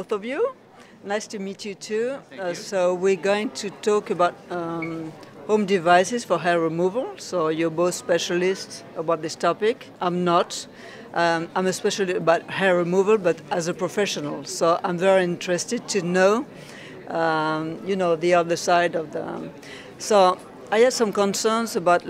both of you. Nice to meet you too. So we're going to talk about home devices for hair removal. So you're both specialists about this topic. I'm not. I'm a specialist about hair removal, but as a professional. So I'm very interested to know, the other side of the. So I had some concerns about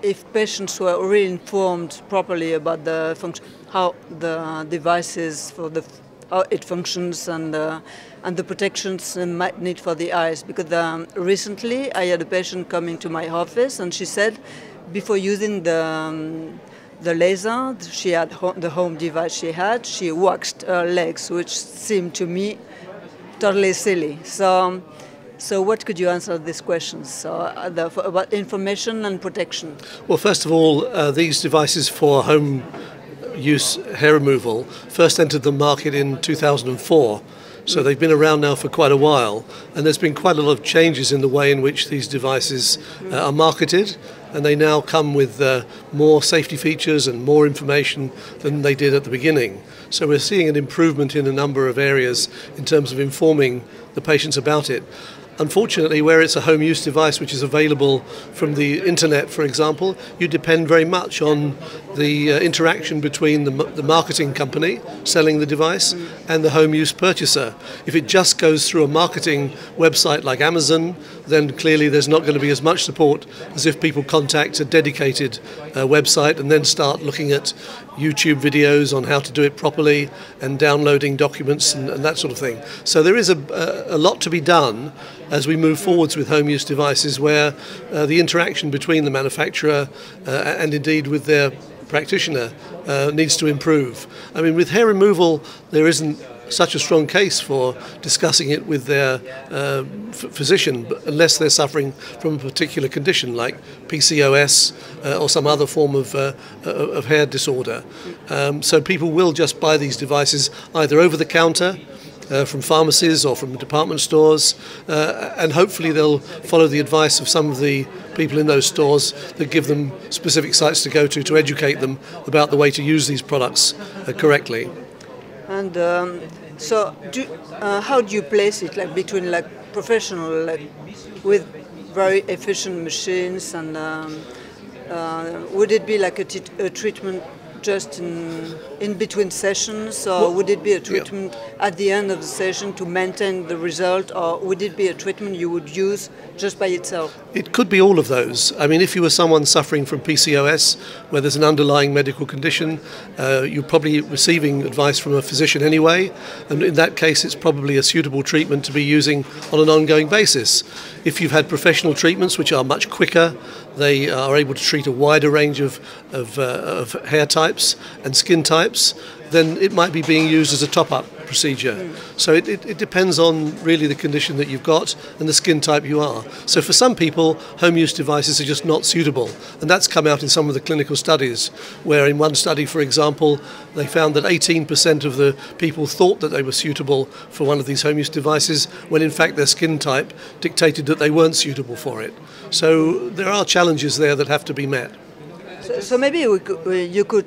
if patients were really informed properly about the function, how the devices how it functions and the protections they might need for the eyes. Because recently I had a patient coming to my office and she said, before using the laser, she had the home device she waxed her legs, which seemed to me totally silly. So what could you answer these questions about information and protection? Well, first of all, these devices for home use hair removal first entered the market in 2004. So they've been around now for quite a while, and there's been quite a lot of changes in the way in which these devices are marketed, and they now come with more safety features and more information than they did at the beginning. So we're seeing an improvement in a number of areas in terms of informing the patients about it. Unfortunately, where it's a home use device which is available from the internet, for example, you depend very much on the interaction between the marketing company selling the device and the home use purchaser. If it just goes through a marketing website like Amazon, then clearly there's not going to be as much support as if people contact a dedicated website and then start looking at YouTube videos on how to do it properly and downloading documents and that sort of thing. So there is a lot to be done as we move forwards with home use devices, where the interaction between the manufacturer and indeed with their practitioner needs to improve. I mean, with hair removal, there isn't such a strong case for discussing it with their physician, unless they're suffering from a particular condition like PCOS or some other form of hair disorder. So people will just buy these devices either over the counter, from pharmacies or from department stores, and hopefully they'll follow the advice of some of the people in those stores that give them specific sites to go to educate them about the way to use these products correctly. And so how do you place it, between professional, with very efficient machines, and would it be a treatment just in between sessions, or would it be a treatment at the end of the session to maintain the result, or would it be a treatment you would use just by itself? It could be all of those. I mean, if you were someone suffering from PCOS, where there's an underlying medical condition, you're probably receiving advice from a physician anyway, and in that case it's probably a suitable treatment to be using on an ongoing basis. If you've had professional treatments which are much quicker, they are able to treat a wider range of hair types and skin types, then it might be being used as a top-up procedure. So it depends on really the condition that you've got and the skin type you are. So for some people, home use devices are just not suitable, and that's come out in some of the clinical studies, where in one study, for example, they found that 18% of the people thought that they were suitable for one of these home use devices, when in fact their skin type dictated that they weren't suitable for it. So there are challenges there that have to be met. So maybe you could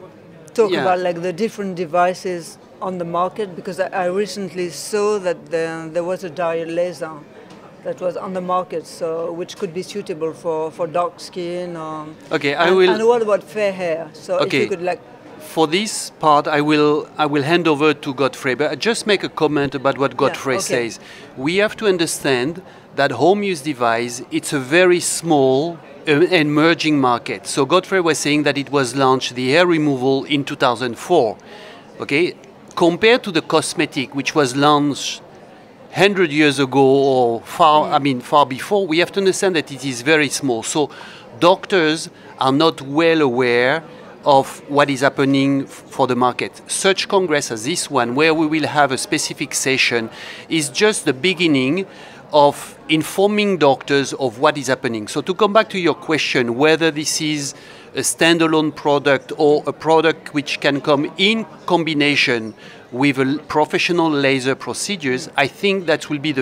talk about the different devices on the market, because I recently saw that there was a dye laser that was on the market, so which could be suitable for dark skin. And what about fair hair? So if you could For this part, I will hand over to Godfrey, but I just make a comment about what Godfrey says. We have to understand that home use device, it's a very small emerging market. So Godfrey was saying that it was launched, the hair removal, in 2004. Okay, compared to the cosmetic, which was launched 100 years ago or far before, we have to understand that it is very small. So doctors are not well aware of what is happening for the market. Such congress as this one, where we will have a specific session, is just the beginning of informing doctors of what is happening. So to come back to your question, whether this is a standalone product or a product which can come in combination with a professional laser procedures, I think that will be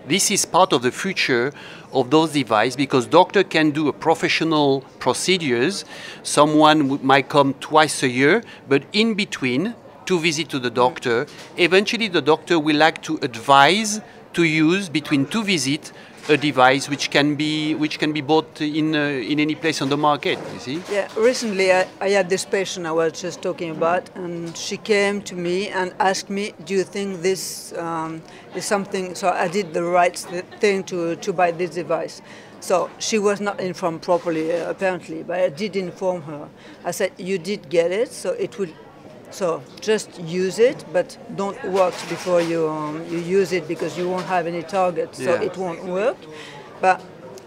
this is part of the future of those devices, because doctor can do a professional procedures. Someone might come twice a year, but in between, to visit to the doctor. Eventually, the doctor will like to advise to use between 2 visits a device which can be bought in any place on the market. You see? Yeah. Recently, I had this patient I was just talking about, and she came to me and asked me, "Do you think this is something?" So I did the right thing to buy this device. So she was not informed properly, apparently, but I did inform her. I said, "You did get it, so it will." So just use it, but don't watch before you use it, because you won't have any target, so it won't work. But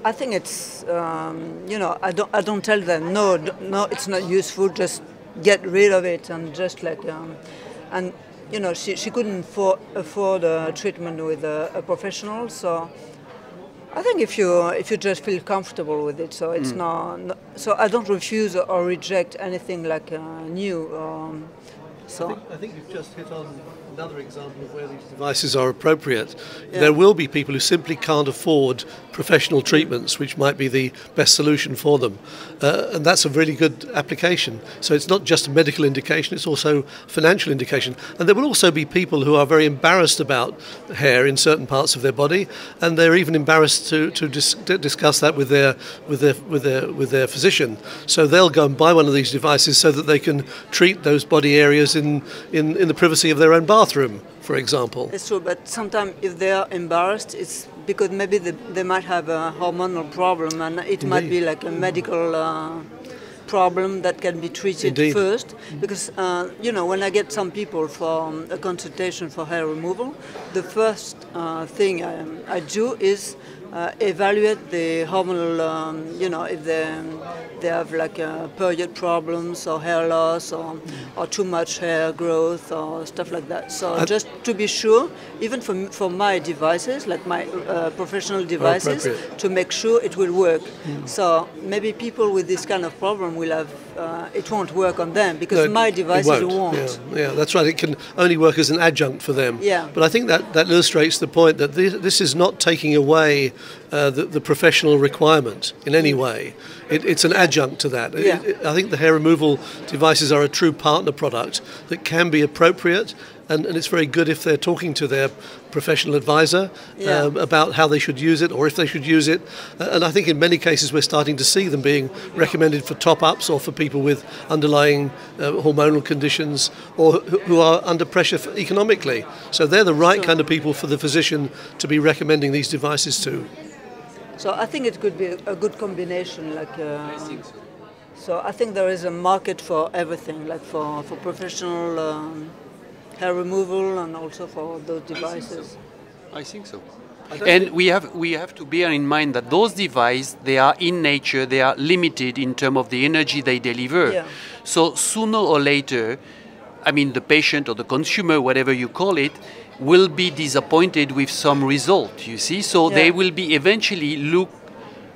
I think it's I don't tell them no, it's not useful. Just get rid of it, and just like and she couldn't afford a treatment with a professional, so. I think if you just feel comfortable with it, so it's not. So I don't refuse or reject anything like new. I think you've just hit on another example of where these devices are appropriate. Yeah. There will be people who simply can't afford professional treatments, which might be the best solution for them. And that's a really good application. So it's not just a medical indication, it's also a financial indication. And there will also be people who are very embarrassed about hair in certain parts of their body, and they're even embarrassed to discuss that with their physician. So they'll go and buy one of these devices so that they can treat those body areas in the privacy of their own bathroom, for example. It's true, but sometimes if they are embarrassed, it's because maybe they might have a hormonal problem, and it might be like a medical problem that can be treated first. Because when I get some people for a consultation for hair removal, the first thing I do is evaluate the hormonal, if they have like period problems or hair loss or too much hair growth or stuff like that. So just to be sure, even for my devices, like my professional devices, to make sure it will work. So maybe people with this kind of problem will have, it won't work on them, because my devices won't. Yeah, that's right. It can only work as an adjunct for them. Yeah. But I think that illustrates the point that this is not taking away the professional requirement in any way. It's an adjunct to that. Yeah. I think the hair removal devices are a true partner product that can be appropriate, and it's very good if they're talking to their professional advisor about how they should use it, or if they should use it. And I think in many cases we're starting to see them being recommended for top-ups or for people with underlying hormonal conditions, or who are under pressure economically. So they're the right kind of people for the physician to be recommending these devices to. So I think it could be a good combination, like. So I think there is a market for everything, like for professional hair removal and also for those devices. I think so. And we have to bear in mind that those devices, they are in nature, they are limited in terms of the energy they deliver. Yeah. So sooner or later, I mean, the patient or the consumer, whatever you call it, will be disappointed with some result, you see. So they will be eventually look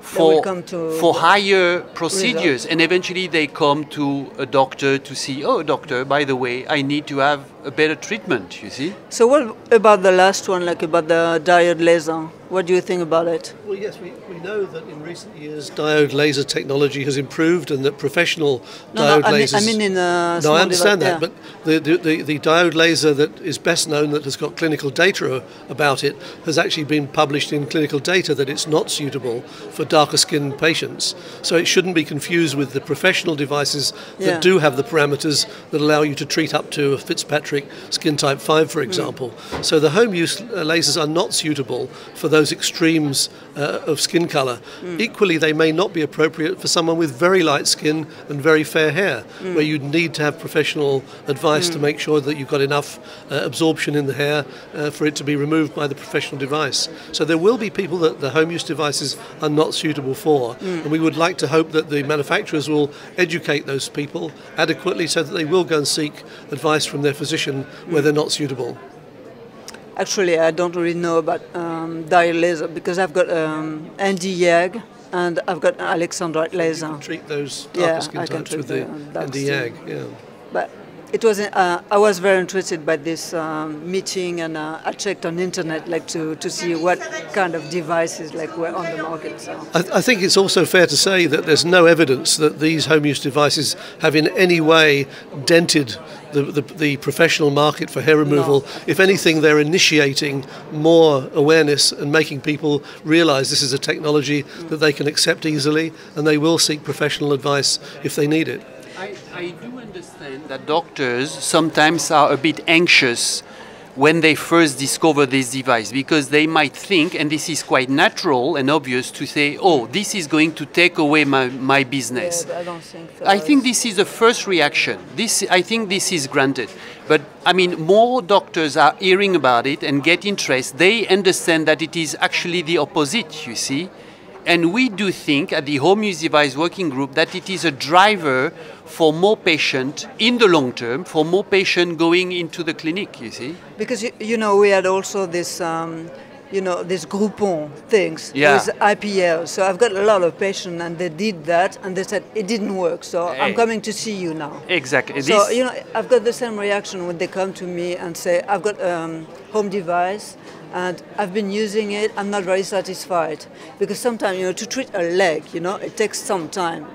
for higher procedures, results. And eventually they come to a doctor to see, oh, doctor, by the way, I need to have a better treatment, you see. So what about the last one, like about the diode laser? What do you think about it? Well, yes, we know that in recent years diode laser technology has improved, and that professional diode lasers... I mean in a small I understand that, yeah. but the diode laser that is best known, that has got clinical data about it, has actually been published in clinical data that it's not suitable for darker skinned patients. So it shouldn't be confused with the professional devices that do have the parameters that allow you to treat up to a Fitzpatrick skin type 5, for example. So the home use lasers are not suitable for those extremes of skin colour. Equally, they may not be appropriate for someone with very light skin and very fair hair, where you need to have professional advice to make sure that you've got enough absorption in the hair for it to be removed by the professional device. So there will be people that the home use devices are not suitable for, and we would like to hope that the manufacturers will educate those people adequately so that they will go and seek advice from their physician where they're not suitable. Actually, I don't really know about diode laser, because I've got ND-YAG and I've got Alexandrite laser. You can treat those darker skin types with the ND-YAG. Yeah. But it was. I was very interested by this meeting, and I checked on internet, like to see what kind of devices like were on the market. So. I think it's also fair to say that there's no evidence that these home use devices have in any way dented the professional market for hair removal. No. If anything, they're initiating more awareness and making people realise this is a technology that they can accept easily, and they will seek professional advice if they need it. I do understand that doctors sometimes are a bit anxious when they first discover this device, because they might think, and this is quite natural and obvious, to say, oh, this is going to take away my business. Yeah, I don't think so. I think this is the first reaction. I think this is granted. But I mean, more doctors are hearing about it and get interest. They understand that it is actually the opposite, you see. And we do think at the Home Use Device Working Group that it is a driver for more patients in the long term, for more patients going into the clinic, you see. Because, you know, we had also this, you know, this Groupon things with IPL. So I've got a lot of patients, and they did that, and they said it didn't work. So I'm coming to see you now. Exactly. So, you know, I've got the same reaction when they come to me and say, I've got a home device, and I've been using it, I'm not very satisfied. Because sometimes, you know, to treat a leg, you know, it takes some time.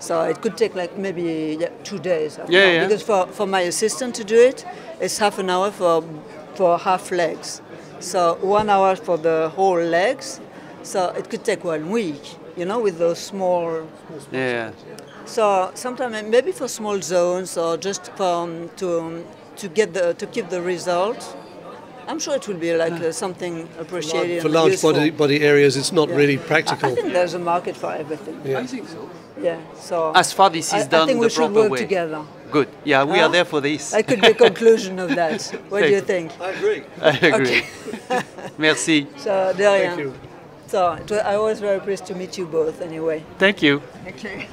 So it could take like maybe 2 days. Yeah. Because for my assistant to do it, it's half an hour for half legs. So 1 hour for the whole legs. So it could take 1 week, you know, with those small. Yeah. So sometimes maybe for small zones, or just to keep the result. I'm sure it will be like something appreciated. For large body areas, it's not really practical. I think there's a market for everything. Yeah. I think so. Yeah. So as far this is done I think the we should proper work way. together. Good. Yeah, we are there for this. That could be a conclusion of that. What do you think? I agree. I agree. Okay. Merci. So, de rien. Thank you. So I was very pleased to meet you both anyway. Thank you. Okay.